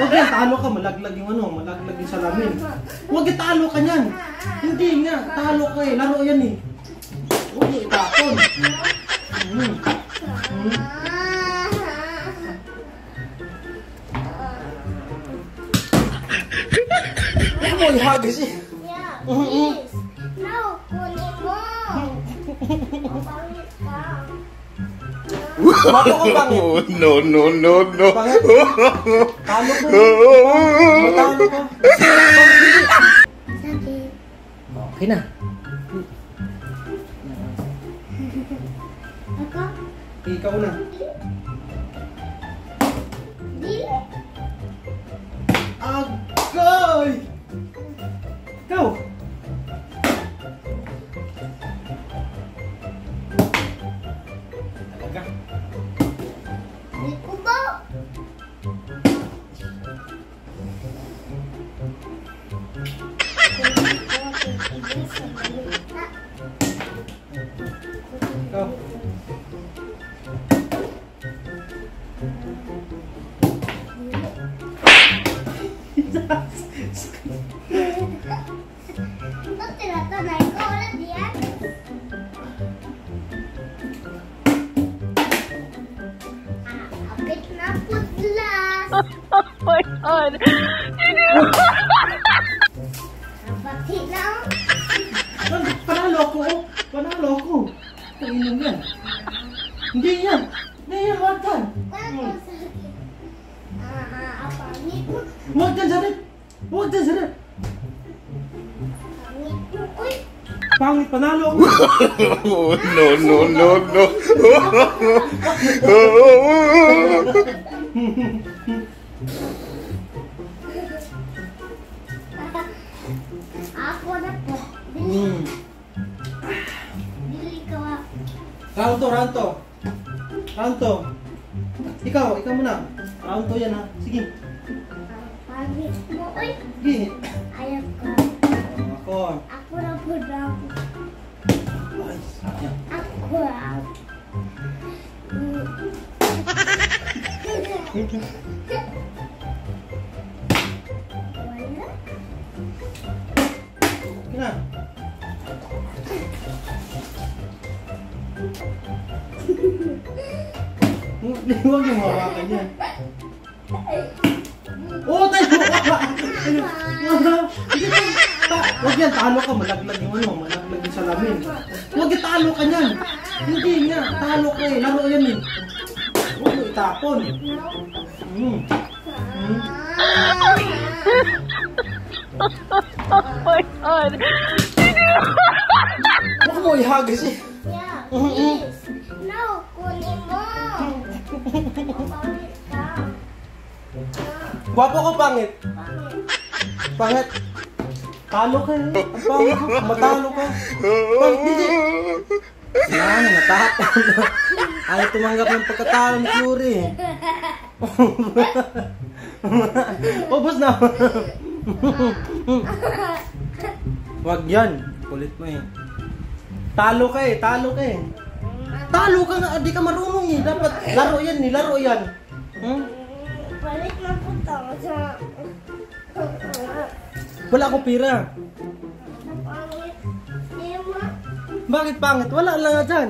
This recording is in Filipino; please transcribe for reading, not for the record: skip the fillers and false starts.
Huwag yan, talo ka, malaglag yung ano, malaglag yung salamin. Huwag yan, talo ka niyan. Hindi nga, talo ka eh, laro yan eh. Huwag yung itapon. Huwag mo ihagis eh. Yeah, please. No, kunin mo. Pangit ka. Bago ko pangit. No, no, no, no. Pangit. Talo ko. Matalo ko. Sabi. Okay na. Ako? Ikaw na. Dili. Agay! Ikaw! Talaga? Di ko ba? Ikaw. Ba't tinatanay ko ulit yan? Kapit na putlas. Oh my God. Bati na. Panalo ako, oh. Panalo ako. Kainom yan. Hindi yan. Hindi yan, wag yan. Paano sa akin? Pangit mo. Wag yan, Janet. Wag yan, Janet. Pangit mo. Uy. Pangit, panalo ako. No, no, no, no. Ako na po. Bili. Bili ka. Round to, round to. Round to. Ikaw muna. Round to yan ha. Sige. Pangit mo. Uy. Sige. Ayaw ko. Ako. Ako na po daw. Ay, sayang. Ako. Wala. Okay na. Huwag yung hawakan yan. Oo, tayo! Huwag yan, talo ka. Malaglag yung ano, malaglag yung salamin. Huwag yan, talo ka niyan. Hindi nga, talo ka eh. Laro yan eh. Huwag mo itapon. Oh my God. Huwag mo ihagis eh. Yeah, please. No, kunin mo. Pangit ka. Gwapo ko pangit. Pangit. Pangit. Talo ka eh. Ang pangit mo. Matalo ka. Pangit, hindi. Yan, natapon. Ayaw tumanggap ng pagkatalo ni Fury. Ubus na. Wag yan. Kulit mo eh. Talo ka eh. Talo ka eh. Talo ka nga. Di ka marunong eh. Dapat laro yan eh. Laro yan. Balik na po tayo sa... Wala akong pira. Pangit. Di mo. Bakit pangit? Wala lang nga dyan.